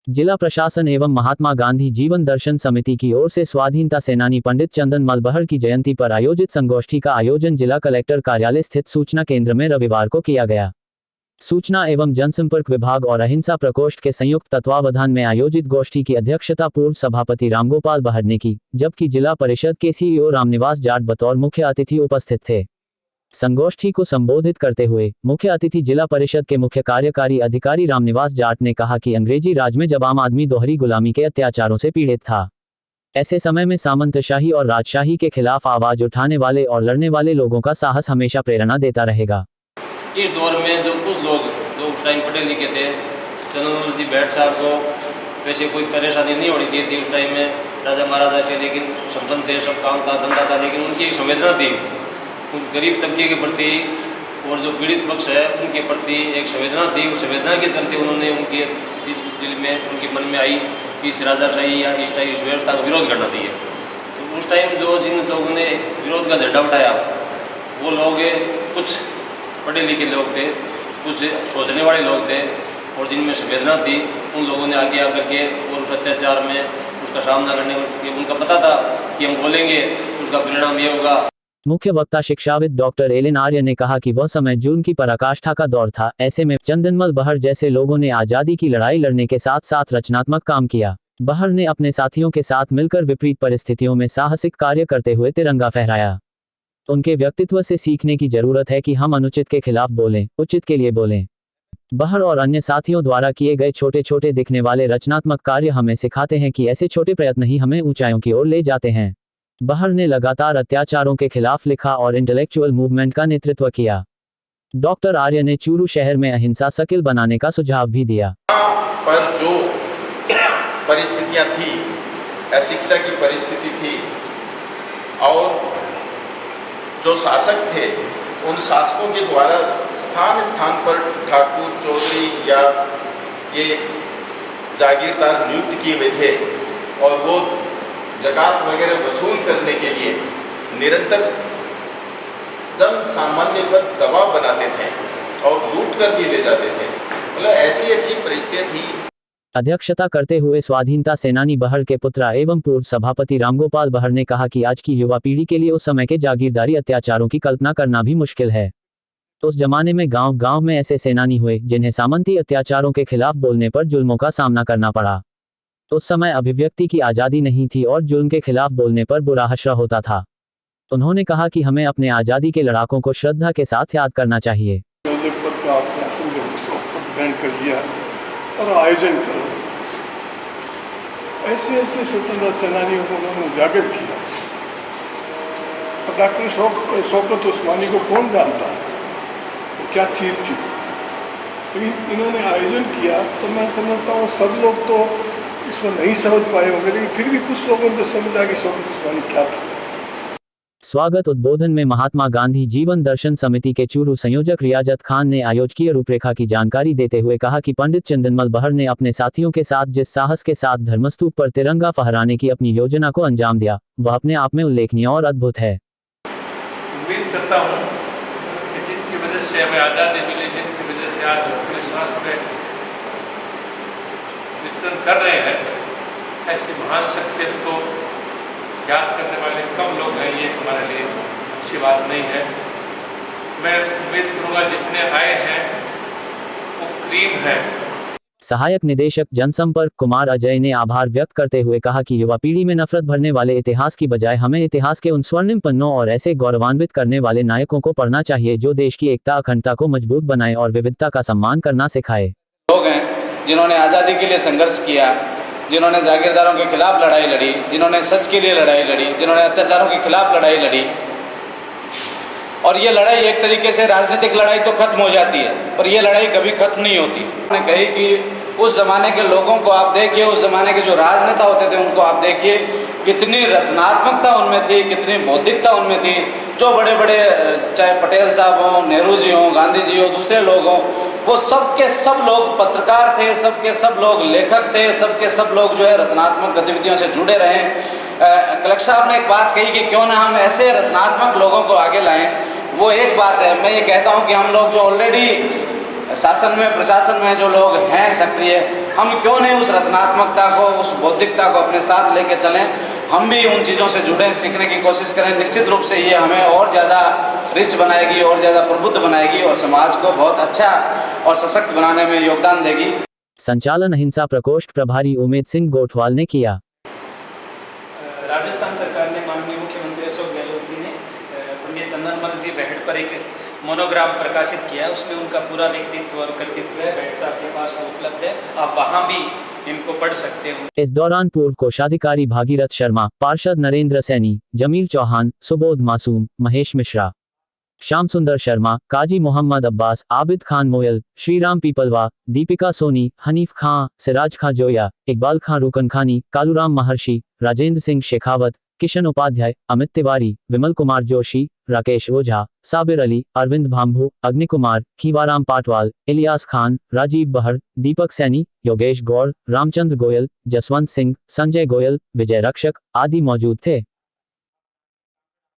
जिला प्रशासन एवं महात्मा गांधी जीवन दर्शन समिति की ओर से स्वाधीनता सेनानी पंडित चंदनमल बहर की जयंती पर आयोजित संगोष्ठी का आयोजन जिला कलेक्टर कार्यालय स्थित सूचना केंद्र में रविवार को किया गया। सूचना एवं जनसंपर्क विभाग और अहिंसा प्रकोष्ठ के संयुक्त तत्वावधान में आयोजित गोष्ठी की अध्यक्षता पूर्व सभापति रामगोपाल बहर ने की, जबकि जिला परिषद के सीईओ रामनिवास जाट बतौर मुख्य अतिथि उपस्थित थे। संगोष्ठी को संबोधित करते हुए मुख्य अतिथि जिला परिषद के मुख्य कार्यकारी अधिकारी रामनिवास जाट ने कहा कि अंग्रेजी राज में जब आम आदमी दोहरी गुलामी के अत्याचारों से पीड़ित था, ऐसे समय में सामंतशाही और राजशाही के खिलाफ आवाज उठाने वाले और लड़ने वाले लोगों का साहस हमेशा प्रेरणा देता रहेगा। इस दौर में जो कुछ लोग जो उस टाइम पढ़े लिखे थे, चंदनमल जी बैठ साहब को वैसे कोई परेशानी नहीं होनी चाहिए थी उस टाइम में, राजा महाराजा से, लेकिन संपन्न थे, सब काम था, धंधा था, लेकिन उनकी एक संवेदना थी उस गरीब तबके के प्रति और जो पीड़ित पक्ष है उनके प्रति एक संवेदना थी। उस संवेदना के चलते उन्होंने उनके दिल में, उनके मन में आई कि इस राजाशाही या इस टाइम इस व्यवस्था का विरोध करना चाहिए। तो उस टाइम जो जिन लोगों ने विरोध का झंडा उठाया वो लोग कुछ पढ़े लिखे लोग थे, कुछ सोचने वाले लोग थे और जिनमें संवेदना थी। उन लोगों ने आगे आकर के और उस अत्याचार में उसका सामना करने के उनका पता था कि हम बोलेंगे उसका परिणाम ये होगा। मुख्य वक्ता शिक्षाविद डॉक्टर एलेन आर्य ने कहा कि वह समय जुल्म की पराकाष्ठा का दौर था। ऐसे में चंदनमल बहर जैसे लोगों ने आजादी की लड़ाई लड़ने के साथ साथ रचनात्मक काम किया। बहर ने अपने साथियों के साथ मिलकर विपरीत परिस्थितियों में साहसिक कार्य करते हुए तिरंगा फहराया। उनके व्यक्तित्व से सीखने की जरूरत है कि हम अनुचित के खिलाफ बोलें, उचित के लिए बोलें। बहर और अन्य साथियों द्वारा किए गए छोटे छोटे दिखने वाले रचनात्मक कार्य हमें सिखाते हैं कि ऐसे छोटे प्रयत्न ही हमें ऊंचाइयों की ओर ले जाते हैं। बहर ने लगातार अत्याचारों के खिलाफ लिखा और इंटेलेक्चुअल मूवमेंट का नेतृत्व किया। डॉक्टर आर्य ने चूरू शहर में अहिंसा सर्किल बनाने का सुझाव भी दिया। पर जो परिस्थितियां थी, अशिक्षा की परिस्थिति थी और जो शासक थे उन शासकों के द्वारा स्थान स्थान पर ठाकुर, चौधरी या ये जागीरदार नियुक्त किए हुए थे और वो ज़कात वगैरह वसूल करने के लिए निरंतर जन सामान्य पर दबाव बनाते थे और लूट कर भी ले जाते थे। मतलब ऐसी परिस्थितियां थी। अध्यक्षता करते हुए स्वाधीनता सेनानी बहर के पुत्र एवं पूर्व सभापति रामगोपाल बहर ने कहा कि आज की युवा पीढ़ी के लिए उस समय के जागीरदारी अत्याचारों की कल्पना करना भी मुश्किल है। उस जमाने में गांव गांव में ऐसे सेनानी हुए जिन्हें सामंती अत्याचारों के खिलाफ बोलने पर जुल्मों का सामना करना पड़ा। उस समय अभिव्यक्ति की आज़ादी नहीं थी और जुल्म के खिलाफ बोलने पर बुरा हश्र होता था। उन्होंने कहा कि हमें अपने आज़ादी के लड़ाकों को श्रद्धा के साथ याद करना चाहिए। पद का आपने असल में पद ग्रहण कर लिया और आयोजन कर रहे हैं। ऐसे ऐसे स्वतंत्रता सेनानियों को उन्होंने उजागर किया। डॉक्टर शौकत उस्मानी को कौन जानता है, वो क्या चीज़ थी, लेकिन इन्होंने आयोजन किया। तो मैं समझता हूँ सब लोग तो इसको नहीं समझ पाए होंगे, लेकिन फिर भी कुछ लोगों ने समझा कि शौकत उस्मानी क्या था। स्वागत उद्बोधन में महात्मा गांधी जीवन दर्शन समिति के चूरू संयोजक रियाजत खान ने आयोजकीय रूपरेखा की जानकारी देते हुए कहा कि पंडित चंदनमल बहर ने अपने साथियों के साथ जिस साहस के साथ धर्मस्तूप पर तिरंगा फहराने की अपनी योजना को अंजाम दिया, वह अपने आप में उल्लेखनीय और अद्भुत है। उम्मीद करता हूँ कि जिनकी वजह से हमें आज़ादी मिली, जिनकी वजह से आज पूरे सांस में विचरण कर रहे हैं, ऐसी महान शख्सियत को याद करने वाले कम लोग हैं, ये हमारे लिए अच्छी बात नहीं है। मैं उम्मीद करूँगा जितने आए हैं वो क्रीम है। सहायक निदेशक जनसंपर्क कुमार अजय ने आभार व्यक्त करते हुए कहा कि युवा पीढ़ी में नफरत भरने वाले इतिहास की बजाय हमें इतिहास के उन स्वर्णिम पन्नों और ऐसे गौरवान्वित करने वाले नायकों को पढ़ना चाहिए जो देश की एकता, अखंडता को मजबूत बनाए और विविधता का सम्मान करना सिखाए। लोग हैं जिन्होंने आज़ादी के लिए संघर्ष किया, जिन्होंने जागीरदारों के खिलाफ लड़ाई लड़ी, जिन्होंने सच के लिए लड़ाई लड़ी, जिन्होंने अत्याचारों के खिलाफ लड़ाई लड़ी। और ये लड़ाई एक तरीके से राजनीतिक लड़ाई तो खत्म हो जाती है, पर ये लड़ाई कभी खत्म नहीं होती। मैंने कही कि उस ज़माने के लोगों को आप देखिए, उस ज़माने के जो राजनेता होते थे उनको आप देखिए, कितनी रचनात्मकता उनमें थी, कितनी बौद्धिकता उनमें थी। जो बड़े बड़े चाहे पटेल साहब हों, नेहरू जी हों, गांधी जी हों, दूसरे लोग हों, वो सब के सब लोग पत्रकार थे, सब के सब लोग लेखक थे, सब के सब लोग जो है रचनात्मक गतिविधियों से जुड़े रहे। कलेक्टर साहब ने एक बात कही कि क्यों ना हम ऐसे रचनात्मक लोगों को आगे लाएं। वो एक बात है। मैं ये कहता हूं कि हम लोग जो ऑलरेडी शासन में, प्रशासन में जो लोग हैं सक्रिय, हम क्यों नहीं उस रचनात्मकता को, उस बौद्धिकता को अपने साथ लेके चलें, हम भी उन चीज़ों से जुड़ें, सीखने की कोशिश करें। निश्चित रूप से ये हमें और ज़्यादा रिच बनाएगी, और ज़्यादा प्रबुद्ध बनाएगी और समाज को बहुत अच्छा और सशक्त बनाने में योगदान देगी। संचालन अहिंसा प्रकोष्ठ प्रभारी उमेद सिंह गोठवाल ने किया। राजस्थान सरकार ने माननीय मुख्यमंत्री अशोक गहलोत जी ने पंडित चंदनमल जी बेहड़ पर एक मोनोग्राम प्रकाशित किया है। उसमें उनका पूरा व्यक्तित्व और कृतित्व है, बेहड़ साहब के पास वो उपलब्ध है, आप वहाँ भी इनको पढ़ सकते हो। इस दौरान पूर्व कोषाधिकारी भागीरथ शर्मा, पार्षद नरेंद्र सैनी, जमील चौहान, सुबोध मासूम, महेश मिश्रा, श्याम सुंदर शर्मा, काजी मोहम्मद अब्बास, आबिद खान मोयल, श्रीराम पीपलवा, दीपिका सोनी, हनीफ खां, सिराज खां जोया, इकबाल खां रुकन खानी, कालूराम महर्षि, राजेंद्र सिंह शेखावत, किशन उपाध्याय, अमित तिवारी, विमल कुमार जोशी, राकेश ओझा, साबिर अली, अरविंद भांभू, अग्नि कुमार, खीवाराम पाटवाल, इलियास खान, राजीव बहर, दीपक सैनी, योगेश गौड़, रामचंद्र गोयल, जसवंत सिंह, संजय गोयल, विजय रक्षक आदि मौजूद थे।